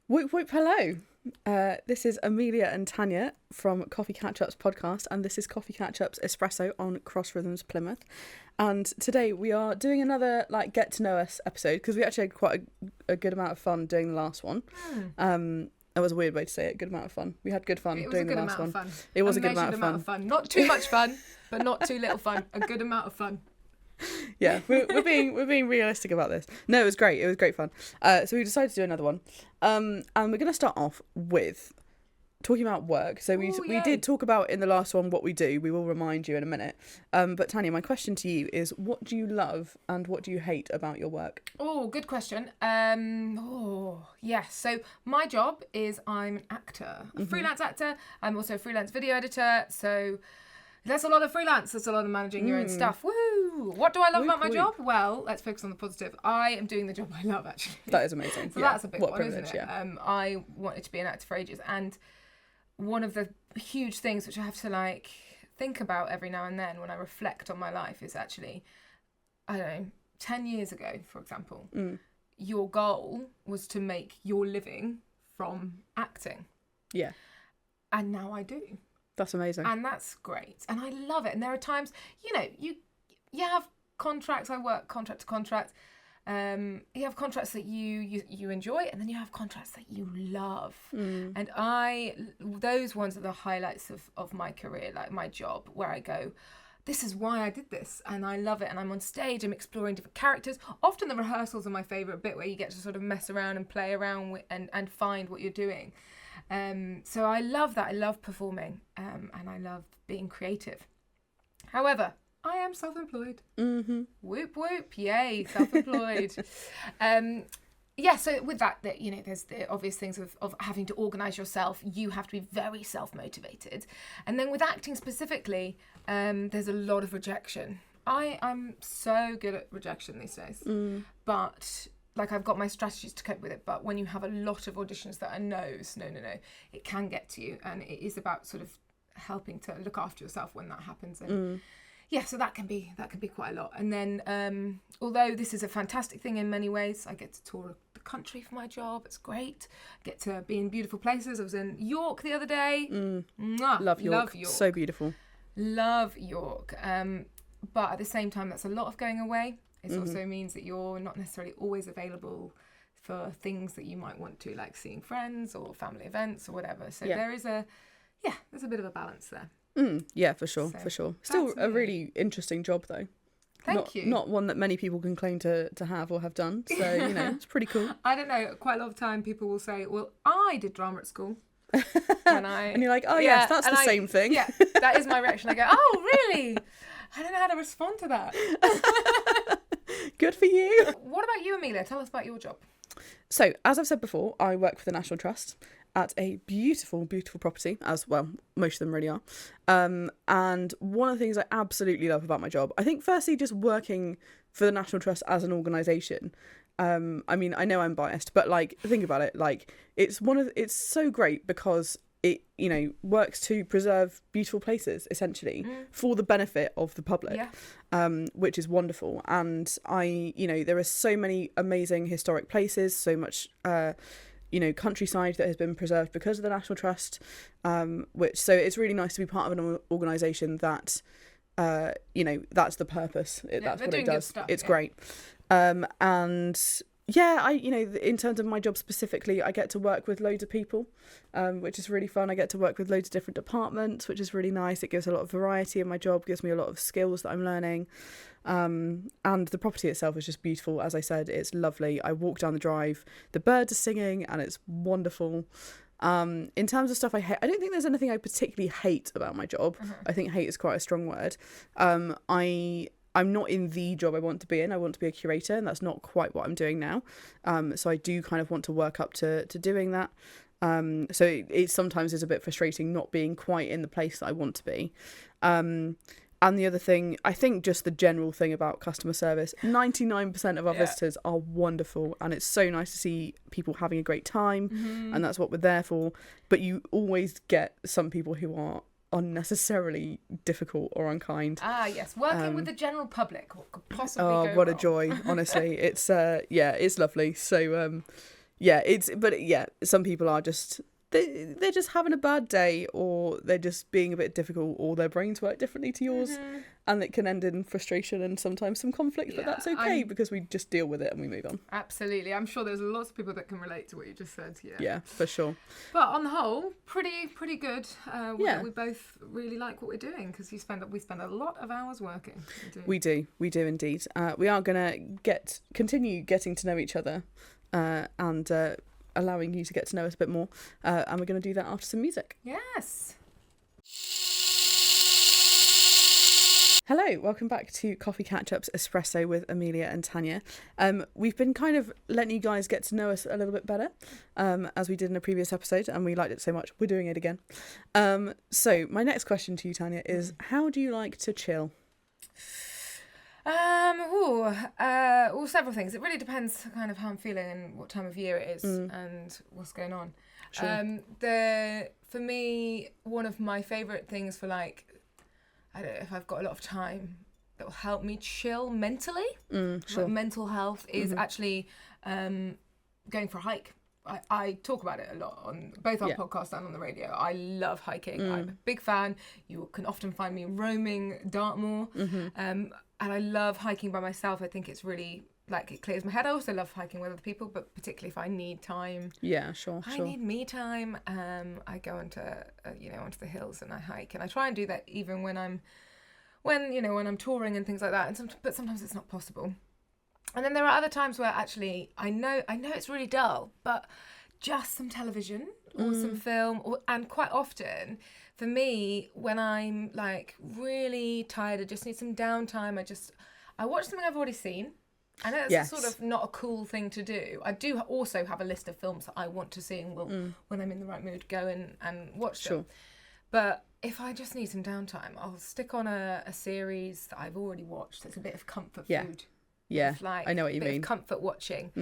Whoop whoop hello. This is Amelia and Tanya from Coffee Catch-ups podcast, and this is Coffee Catch-ups Espresso on Cross Rhythms Plymouth. And today we are doing another get to know us episode because we actually had quite a good amount of fun doing the last one. That was a weird way to say it. Good amount of fun. We had good fun doing the last one. It was a good amount of fun. Not too much fun, but not too little fun. A good amount of fun. Yeah, we're being realistic about this. No, it was great. It was great fun. So we decided to do another one. And we're going to start off with talking about work. So we did talk about in the last one what we do. We will remind you in a minute. But Tanya, my question to you is, what do you love and what do you hate about your work? Oh, good question. Yes. So my job is I'm an actor, a freelance actor. I'm also a freelance video editor. So that's a lot of freelance. That's a lot of managing your own stuff. Woo! What do I love about my job? Well, let's focus on the positive. I am doing the job I love, actually. That is amazing. So that's a big one, isn't it? Yeah. I wanted to be an actor for ages, and one of the huge things which I have to think about every now and then when I reflect on my life is actually, I don't know, 10 years ago, for example, your goal was to make your living from acting. Yeah. And now I do. That's amazing. And that's great. And I love it. And there are times, you have contracts. I work contract to contract. You have contracts that you enjoy, and then you have contracts that you love. And those ones are the highlights of my career, like my job, where I go, this is why I did this, and I love it. And I'm on stage, I'm exploring different characters. Often the rehearsals are my favourite bit, where you get to sort of mess around and play around with, and find what you're doing. So I love that. I love performing, and I love being creative. However, I am self-employed. Whoop whoop, yay, self-employed. So with that, there's the obvious things of having to organise yourself. You have to be very self-motivated. And then with acting specifically, there's a lot of rejection. I'm so good at rejection these days. But I've got my strategies to cope with it, but when you have a lot of auditions that are no's, no, it can get to you, and it is about sort of helping to look after yourself when that happens. And so that can be quite a lot. And then, although this is a fantastic thing in many ways, I get to tour the country for my job. It's great. I get to be in beautiful places. I was in York the other day. Love York. So beautiful. Love York. But at the same time, that's a lot of going away. It also means that you're not necessarily always available for things that you might want to, like seeing friends or family events or whatever. So there's a bit of a balance there. Yeah, for sure. Still a really interesting job, though. Thank you. Not one that many people can claim to have or have done. So, it's pretty cool. I don't know. Quite a lot of time people will say, well, I did drama at school. And you're like, oh, yes, that's the same thing. Yeah, that is my reaction. I go, oh, really? I don't know how to respond to that. Good for you. What about you, Amelia? Tell us about your job. So, as I've said before, I work for the National Trust at a beautiful, beautiful property, as well, most of them really are. And one of the things I absolutely love about my job, I think firstly, just working for the National Trust as an organisation. I mean, I know I'm biased, but think about it, it's so great because it, works to preserve beautiful places, essentially, for the benefit of the public, which is wonderful. And there are so many amazing historic places, so much, countryside that has been preserved because of the National Trust, so it's really nice to be part of an organisation that, that's the purpose. That's what it does. It's great. In terms of my job specifically, I get to work with loads of people, which is really fun. I get to work with loads of different departments, which is really nice. It gives a lot of variety in my job, gives me a lot of skills that I'm learning. And the property itself is just beautiful. As I said, it's lovely. I walk down the drive, the birds are singing, and it's wonderful. In terms of stuff I hate, I don't think there's anything I particularly hate about my job. I think hate is quite a strong word. I'm not in the job I want to be in. I want to be a curator, and that's not quite what I'm doing now. So I do kind of want to work up to doing that. So it sometimes is a bit frustrating not being quite in the place that I want to be. And the other thing, I think just the general thing about customer service, 99% of our visitors are wonderful, and it's so nice to see people having a great time, and that's what we're there for. But you always get some people who are unnecessarily difficult or unkind. Yes, working with the general public, what could possibly go what wrong? A joy, honestly. It's it's lovely. So Some people are just they're just having a bad day, or they're just being a bit difficult, or their brains work differently to yours, and it can end in frustration and sometimes some conflict. But that's okay, because we just deal with it and we move on. Absolutely, I'm sure there's lots of people that can relate to what you just said. Yeah, for sure. But on the whole, pretty good. We both really like what we're doing, because we spend a lot of hours working. We do indeed. We are gonna continue getting to know each other, and allowing you to get to know us a bit more, and we're going to do that after some music. Yes. Hello, welcome back to Coffee Catch-ups Espresso with Amelia and Tanya. We've been kind of letting you guys get to know us a little bit better, as we did in a previous episode, and we liked it so much, we're doing it again. So my next question to you, Tanya, is how do you like to chill? Several things. It really depends kind of how I'm feeling and what time of year it is and what's going on. Sure. For me, one of my favourite things for, like, I don't know, if I've got a lot of time that will help me chill mentally, Sure. like mental health, is actually going for a hike. I talk about it a lot on both our podcasts and on the radio. I love hiking. I'm a big fan. You can often find me roaming Dartmoor. And I love hiking by myself. I think it's really, like, it clears my head. I also love hiking with other people, but particularly if I need time. Yeah, sure. I need me time. I go onto the hills and I hike, and I try and do that even when I'm touring and things like that. But sometimes it's not possible. And then there are other times where actually I know it's really dull, but just some television or some film, and quite often for me, when I'm like really tired, I just need some downtime. I watch something I've already seen. I know it's sort of not a cool thing to do. I do also have a list of films that I want to see, and will, when I'm in the right mood, go and watch them. But if I just need some downtime, I'll stick on a series that I've already watched. It's a bit of comfort food. Yeah, like, I know what you mean. Of comfort watching.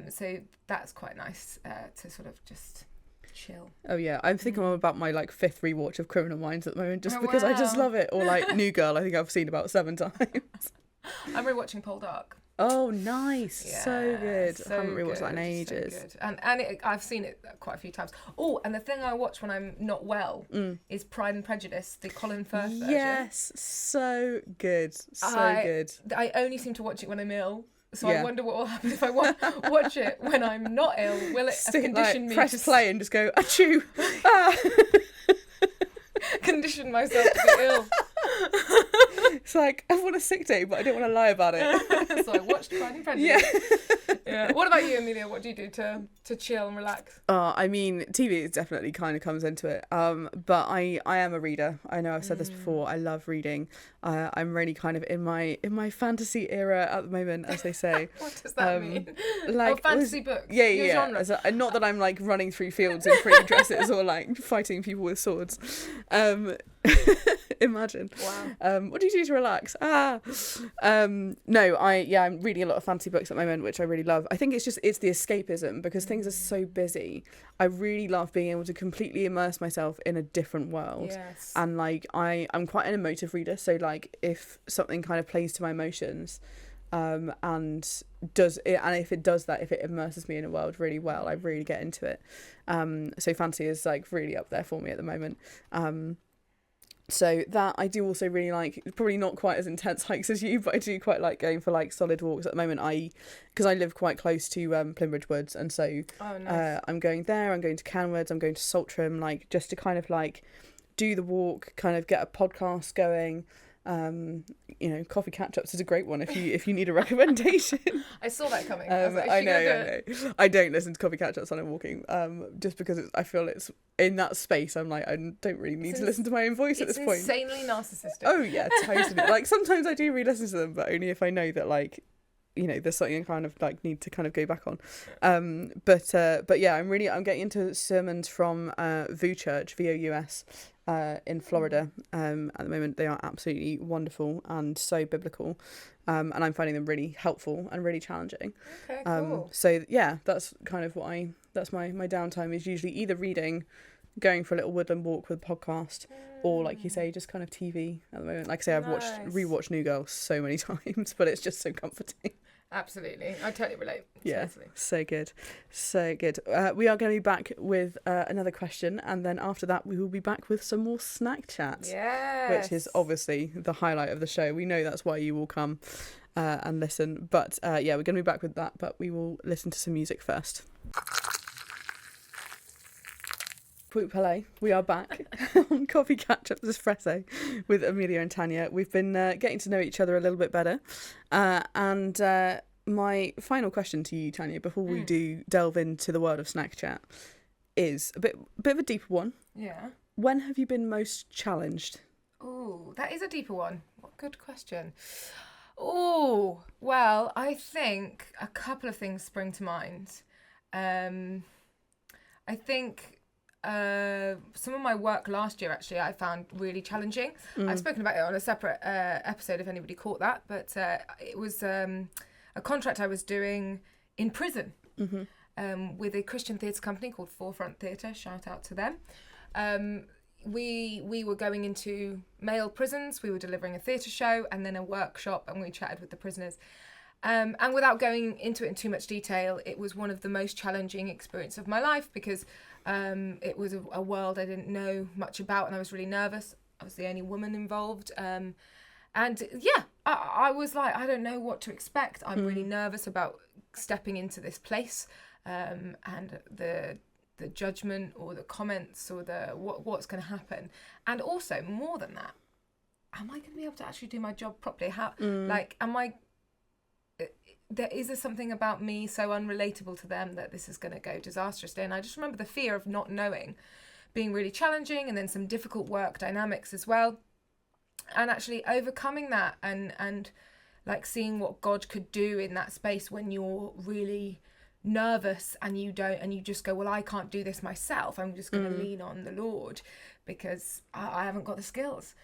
So that's quite nice to sort of just chill. Oh yeah, I'm thinking about my like 5th rewatch of Criminal Minds at the moment, just because I just love it. Or like New Girl, I think I've seen about 7 times. I'm rewatching Poldark. Oh, nice. Yeah, so good. So I haven't rewatched good, that in ages. So and I've seen it quite a few times. Oh, and the thing I watch when I'm not well is Pride and Prejudice, the Colin Firth version. Yes, so good. Good. I only seem to watch it when I'm ill. So I wonder what will happen if I watch it when I'm not ill. Will it condition me press play and just go, achoo! Condition myself to be ill. It's like, I want a sick day, but I don't want to lie about it. So I watched Pride and Prejudice. Yeah. What about you, Amelia? What do you do to chill and relax? I mean, TV definitely kind of comes into it. But I am a reader. I know I've said this before. I love reading. I'm really kind of in my fantasy era at the moment, as they say. What does that mean? Like fantasy books. Yeah. Not that I'm like running through fields in pretty dresses or like fighting people with swords. Imagine. Wow. What do you do to relax? I'm reading a lot of fantasy books at the moment, which I really love. I think it's the escapism, because things are so busy. I really love being able to completely immerse myself in a different world. Yes. And like I'm quite an emotive reader, so like if something kind of plays to my emotions, and if it immerses me in a world really well, I really get into it. So fantasy is like really up there for me at the moment. So that I do also really like, probably not quite as intense hikes as you, but I do quite like going for like solid walks at the moment. Because I live quite close to Plymouth Woods, and so nice. I'm going there, I'm going to Canwoods, I'm going to Saltram, like just to kind of like do the walk, kind of get a podcast going. Coffee Catch-ups is a great one if you need a recommendation. I saw that coming. I know. I don't listen to Coffee Catch-ups when I'm walking, just because I feel it's in that space. I'm like, I don't really need to listen to my own voice at this point. It's insanely narcissistic. Oh yeah, totally. Like sometimes I do re-listen to them, but only if I know that like, there's something I kind of like need to kind of go back on. But yeah, I'm getting into sermons from VOUS Church, VOUS. In Florida at the moment. They are absolutely wonderful and so biblical, and I'm finding them really helpful and really challenging. Okay, cool. So yeah, that's kind of that's my downtime is usually either reading, going for a little woodland walk with a podcast, or like you say, just kind of TV at the moment. Like I say, I've rewatched New Girl so many times, but it's just so comforting. Absolutely. I totally relate. Yeah, Totally. so good. So good. We are going to be back with another question, and then after that we will be back with some more snack chat, Yes. which is obviously the highlight of the show. We know that's why you will come and listen. But yeah, we're going to be back with that, but we will listen to some music first. Poop Palais, we are back on Coffee Catch-ups Espresso with Amelia and Tanya. We've been getting to know each other a little bit better. And my final question to you, Tanya, before we do delve into the world of snack chat, is a bit of a deeper one. Yeah. When have you been most challenged? Oh, that is a deeper one. What good question. Oh, well, I think a couple of things spring to mind. I think some of my work last year, actually, I found really challenging. I've spoken about it on a separate episode if anybody caught that, but it was a contract I was doing in prison with a Christian theatre company called Forefront Theatre. Shout out to them. We were going into male prisons. We were delivering a theatre show and then a workshop, and we chatted with the prisoners. And without going into it in too much detail, it was one of the most challenging experiences of my life because it was a world I didn't know much about, and I was really nervous. I was the only woman involved. And yeah, I was like, I don't know what to expect. I'm really nervous about stepping into this place and the judgment or the comments or the what's going to happen. And also, more than that, am I going to be able to actually do my job properly? How is there something about me so unrelatable to them that this is going to go disastrously? And I just remember the fear of not knowing being really challenging, and then some difficult work dynamics as well. And actually overcoming that and like seeing what God could do in that space when you're really nervous and you just go, well, I can't do this myself. I'm just going to lean on the Lord because I haven't got the skills.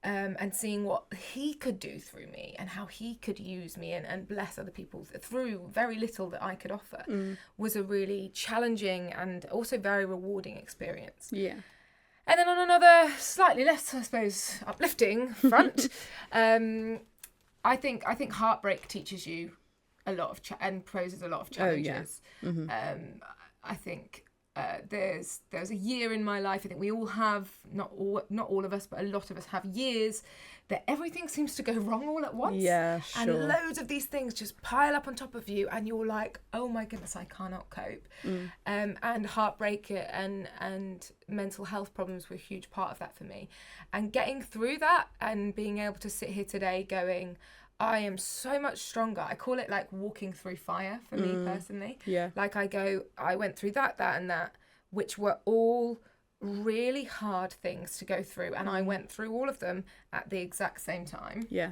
And seeing what he could do through me and how he could use me and bless other people through very little that I could offer was a really challenging and also very rewarding experience. Yeah. And then on another slightly less, I suppose, uplifting front, I think heartbreak teaches you a lot of and poses a lot of challenges. Oh, yeah. I think there's a year in my life. I think we all have, not all of us, but a lot of us have years that everything seems to go wrong all at once. Yeah, sure. And loads of these things just pile up on top of you, and you're like, oh my goodness, I cannot cope. And heartbreak and mental health problems were a huge part of that for me. And getting through that and being able to sit here today going, I am so much stronger. I call it like walking through fire for me personally. Yeah. Like I went through that and that, which were all really hard things to go through. And I went through all of them at the exact same time. Yeah.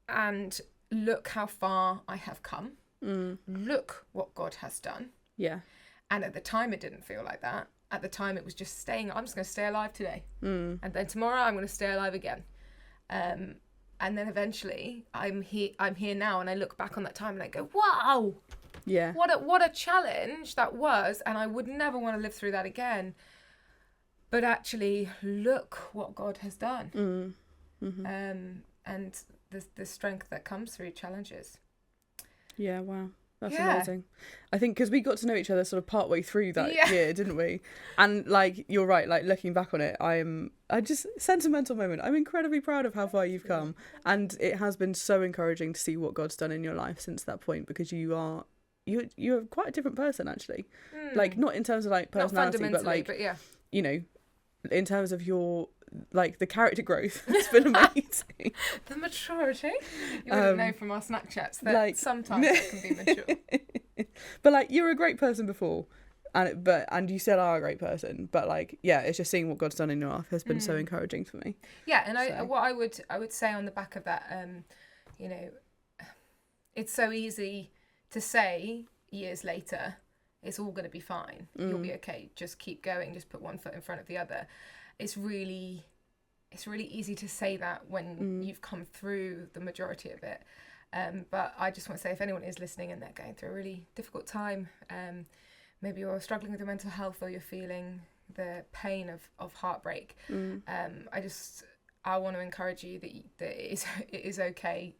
And look how far I have come. Look what God has done. Yeah. And at the time, it didn't feel like that. At the time, it was just I'm just going to stay alive today. And then tomorrow, I'm going to stay alive again. And then eventually I'm here now, and I look back on that time and I go, wow, yeah, what a challenge that was, and I would never want to live through that again. But actually, look what God has done, and the strength that comes through challenges. Yeah, wow. That's amazing. I think because we got to know each other sort of partway through that year, didn't we? And like, you're right, like looking back on it, I just, sentimental moment. I'm incredibly proud of how far you've come. And it has been so encouraging to see what God's done in your life since that point, because you're quite a different person, actually. Like, not in terms of like personality, but like, you know, in terms of your, like, the character growth. It's been amazing. The maturity. You wouldn't know from our snack chats that like, sometimes it can be mature. But like, you're a great person before, and you still are a great person. But like, yeah, it's just seeing what God's done in your life has been so encouraging for me. Yeah, and what I would say on the back of that, you know, it's so easy to say years later, it's all going to be fine. You'll be okay. Just keep going. Just put one foot in front of the other. It's really easy to say that when you've come through the majority of it. But I just want to say, if anyone is listening and they're going through a really difficult time, maybe you're struggling with your mental health or you're feeling the pain of heartbreak, I want to encourage you that it is okay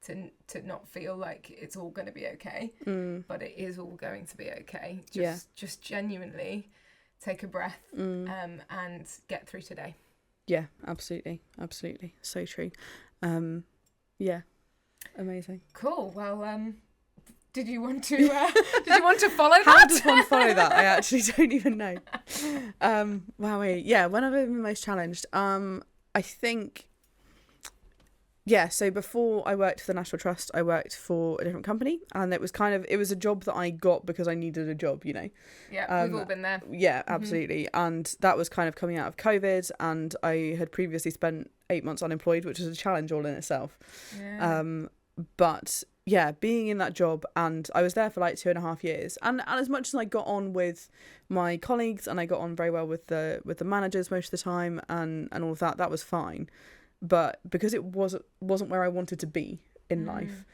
to not feel like it's all going to be okay, but it is all going to be okay. Just genuinely take a breath and get through today. Yeah, absolutely. So true. Yeah, amazing. Cool. Well, did you want to follow that? How does one follow that? I actually don't even know. Yeah, when I've been most challenged, I think. Yeah, so before I worked for the National Trust, I worked for a different company, and it was a job that I got because I needed a job, you know. Yeah, we've all been there. Yeah, absolutely. And that was kind of coming out of COVID, and I had previously spent 8 months unemployed, which was a challenge all in itself. Yeah. But yeah, being in that job, and I was there for like 2.5 years, and as much as I got on with my colleagues and I got on very well with the managers most of the time and all of that, that was fine. But because it wasn't where I wanted to be in life,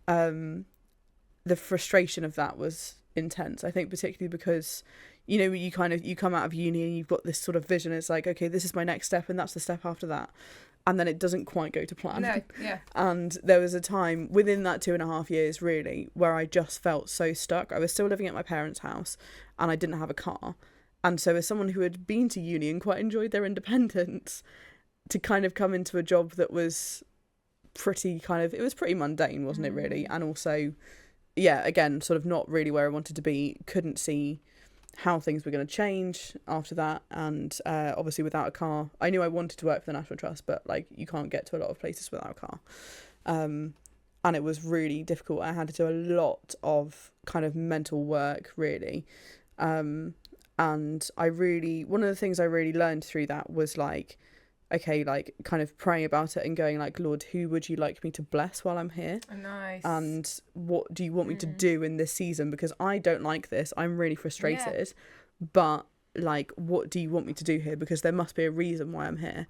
the frustration of that was intense. I think particularly because, you know, you come out of uni and you've got this sort of vision. It's like, okay, this is my next step, and that's the step after that. And then it doesn't quite go to plan. No, yeah. And there was a time within that 2.5 years, really, where I just felt so stuck. I was still living at my parents' house, and I didn't have a car. And so as someone who had been to uni and quite enjoyed their independence, to kind of come into a job that was pretty mundane, wasn't it, really? And also, yeah, again, sort of not really where I wanted to be, couldn't see how things were going to change after that. And obviously without a car, I knew I wanted to work for the National Trust, but like you can't get to a lot of places without a car. And it was really difficult. I had to do a lot of kind of mental work, really. And one of the things I really learned through that was like, okay, like kind of praying about it and going like, Lord, who would you like me to bless while I'm here? Oh, nice. And what do you want me to do in this season? Because I don't like this. I'm really frustrated. But like, what do you want me to do here? Because there must be a reason why I'm here.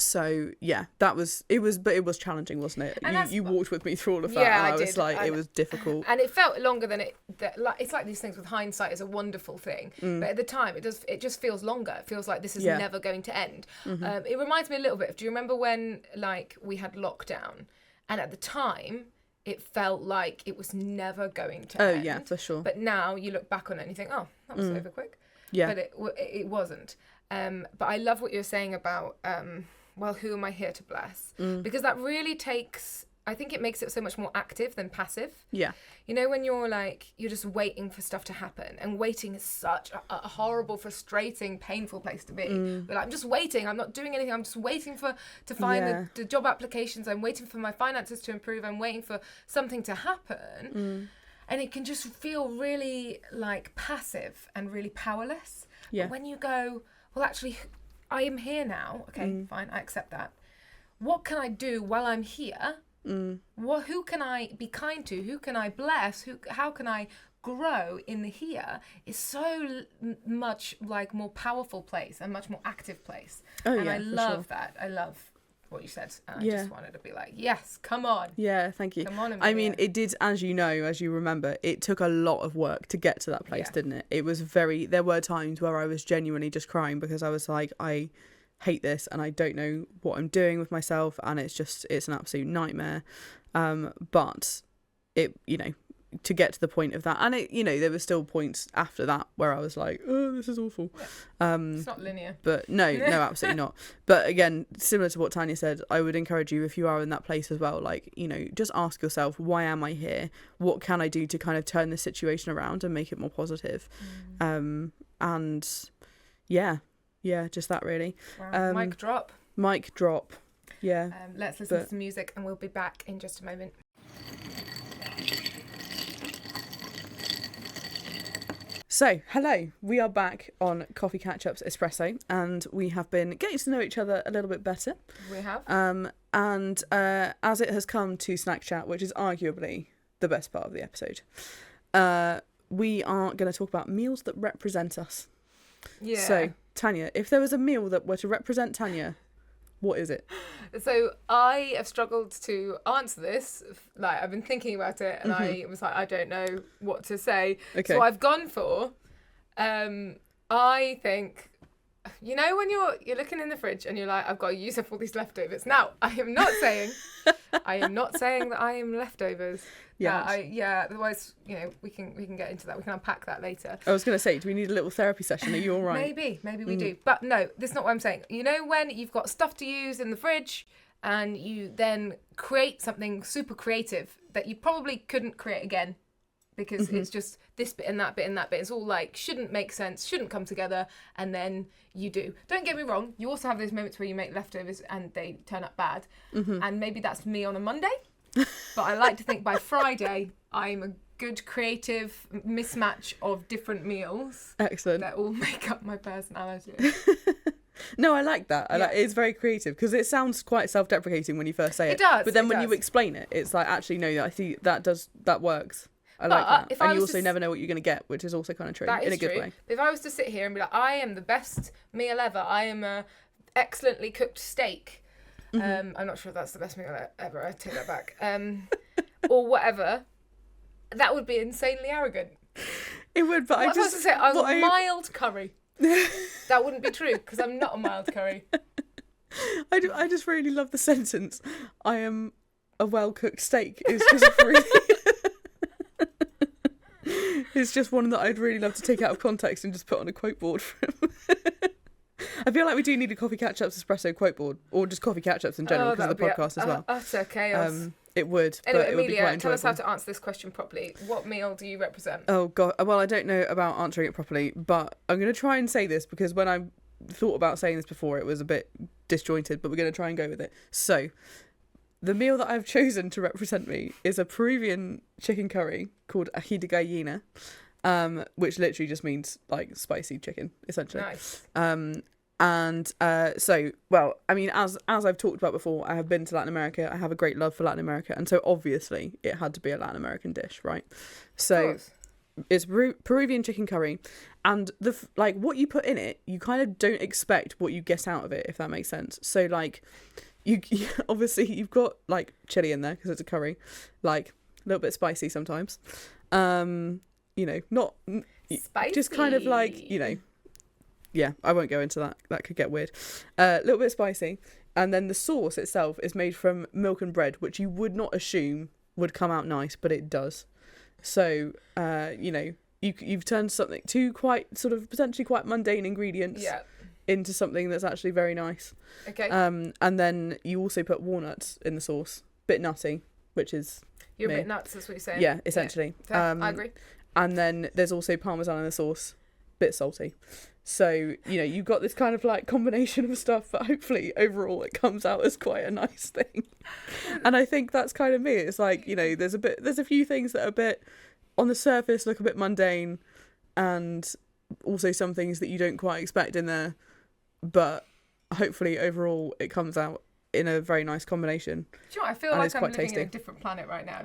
So yeah, but it was challenging, wasn't it? You walked with me through all of that, and I was like, it was difficult, and it felt longer than it's like these things with hindsight is a wonderful thing, but at the time it just feels longer. It feels like this is never going to end. It reminds me a little bit. Do you remember when like we had lockdown, and at the time it felt like it was never going to end? Oh yeah, for sure. But now you look back on it and you think, oh, that was over quick. Yeah, but it wasn't. But I love what you're saying about well, who am I here to bless? Because that really I think it makes it so much more active than passive. Yeah. You know, when you're just waiting for stuff to happen, and waiting is such a horrible, frustrating, painful place to be. We're like, I'm just waiting. I'm not doing anything. I'm just waiting to find the job applications. I'm waiting for my finances to improve. I'm waiting for something to happen. And it can just feel really like passive and really powerless. Yeah. But when you go, well, actually, I am here now. Okay, fine, I accept that. What can I do while I'm here? Who can I be kind to? Who can I bless? How can I grow in the here? Is so much like more powerful place and much more active place. And I love that. I love what you said. And I just wanted to be like, yes, come on. Yeah, thank you. Come on. I mean, it did, as you remember, it took a lot of work to get to that place, didn't it? It was there were times where I was genuinely just crying because I was like, I hate this and I don't know what I'm doing with myself, and it's an absolute nightmare. But it, you know, to get to the point of that, and it, you know, there were still points after that where I was like, oh, this is awful. It's not linear. But no, absolutely not. But again, similar to what Tanya said, I would encourage you, if you are in that place as well, like, you know, just ask yourself, why am I here? What can I do to kind of turn this situation around and make it more positive? And yeah, just that really. Wow. Mic drop. Yeah. Let's listen to some music and we'll be back in just a moment. So, hello, we are back on Coffee Catch-ups Espresso, and we have been getting to know each other a little bit better. We have. And as it has come to Snack Chat, which is arguably the best part of the episode, we are going to talk about meals that represent us. Yeah. So, Tanya, if there was a meal that were to represent Tanya, what is it? So I have struggled to answer this. Like, I've been thinking about it, and I was like, I don't know what to say. Okay. So I've gone for, I think you know when you're looking in the fridge and you're like, I've got to use up all these leftovers. Now, I am not saying that I am leftovers. Yeah. Otherwise, we can get into that. We can unpack that later. I was going to say, do we need a little therapy session? Are you all right? Maybe we do. But no, that's not what I'm saying. You know when you've got stuff to use in the fridge and you then create something super creative that you probably couldn't create again because it's just this bit and that bit and that bit. It's all like shouldn't make sense, shouldn't come together, and then you do. Don't get me wrong, you also have those moments where you make leftovers and they turn up bad. And maybe that's me on a Monday, but I like to think by Friday I'm a good creative mismatch of different meals. Excellent. That all make up my personality. No, I like that. It's very creative because it sounds quite self-deprecating when you first say it. It does. But then when you explain it, it's like, actually, no, I see that works. I like that. And you also never know what you're going to get, which is also kind of true in a good way. If I was to sit here and be like, I am the best meal ever, I am a excellently cooked steak. I'm not sure if that's the best meal ever. I take that back. Or whatever. That would be insanely arrogant. It would, but I was supposed to say I was a mild curry. That wouldn't be true because I'm not a mild curry. I just really love the sentence. I am a well-cooked steak. It's just really... It's just one that I'd really love to take out of context and just put on a quote board for him. I feel like we do need a Coffee Catch-ups Espresso quote board, or just Coffee Catch-ups in general because of the podcast as well. Utter chaos. It would, anyway, but it would be quite Amelia, enjoyable. tell us how to answer this question properly. What meal do you represent? Oh, God. Well, I don't know about answering it properly, but I'm going to try and say this because when I thought about saying this before, it was a bit disjointed, but we're going to try and go with it. So, the meal that I've chosen to represent me is a Peruvian chicken curry called ají de gallina, which literally just means, like, spicy chicken, essentially. Nice. Well, I mean, as I've talked about before, I have been to Latin America. I have a great love for Latin America, and so obviously it had to be a Latin American dish, right? So it's Peruvian chicken curry, and what you put in it, you kind of don't expect what you get out of it, if that makes sense. So like, you obviously you've got like chili in there because it's a curry, like a little bit spicy sometimes, not spicy. just kind of like Yeah, I won't go into that. That could get weird. A little bit spicy. And then the sauce itself is made from milk and bread, which you would not assume would come out nice, but it does. So, you've turned something two quite sort of potentially quite mundane ingredients into something that's actually very nice. Okay. And then you also put walnuts in the sauce. Bit nutty, which is You're a bit nuts, that's what you're saying. Yeah, essentially. Yeah. I agree. And then there's also parmesan in the sauce. Bit salty. So, you've got this kind of like combination of stuff, but hopefully overall it comes out as quite a nice thing. And I think that's kind of me. It's like, there's a few things that are a bit on the surface look a bit mundane, and also some things that you don't quite expect in there, but hopefully overall it comes out in a very nice combination. Do you know what? I feel like I'm living in a different planet right now.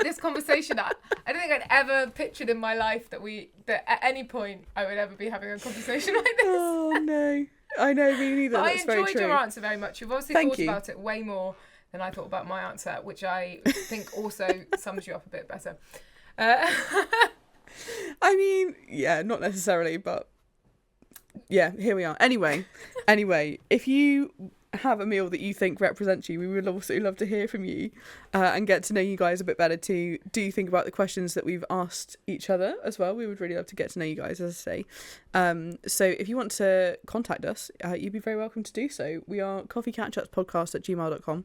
This conversation, I don't think I'd ever pictured in my life that at any point I would ever be having a conversation like this. Oh no, I know, me neither. But that's I very enjoyed true. your answer very much. You've obviously thought about it way more than I thought about my answer, which I think also sums you up a bit better. I mean, yeah, not necessarily, but yeah, here we are. Anyway, if you have a meal that you think represents you, we would also love to hear from you and get to know you guys a bit better too. Do you think about the questions that we've asked each other as well? We would really love to get to know you guys, as I say. So if you want to contact us, you'd be very welcome to do so. We are coffeecatchupspodcast@gmail.com,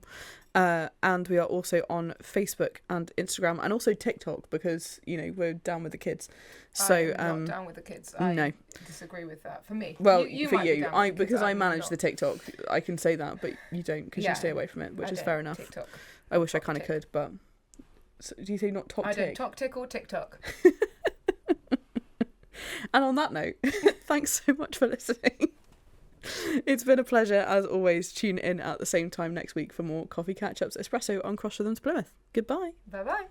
and we are also on Facebook and Instagram and also TikTok because we're down with the kids. So I'm not down with the kids. No. Disagree with that. For me, well, you for might you, because I manage not. the TikTok, I can say that, but you don't because you stay away from it, which is fair enough. TikTok. I wish I kind of could, but do you say not top tick? I don't talk tick or TikTok. And on that note, thanks so much for listening. It's been a pleasure as always. Tune in at the same time next week for more Coffee Catch-ups Espresso on Cross Rhythms Plymouth. Goodbye. Bye bye.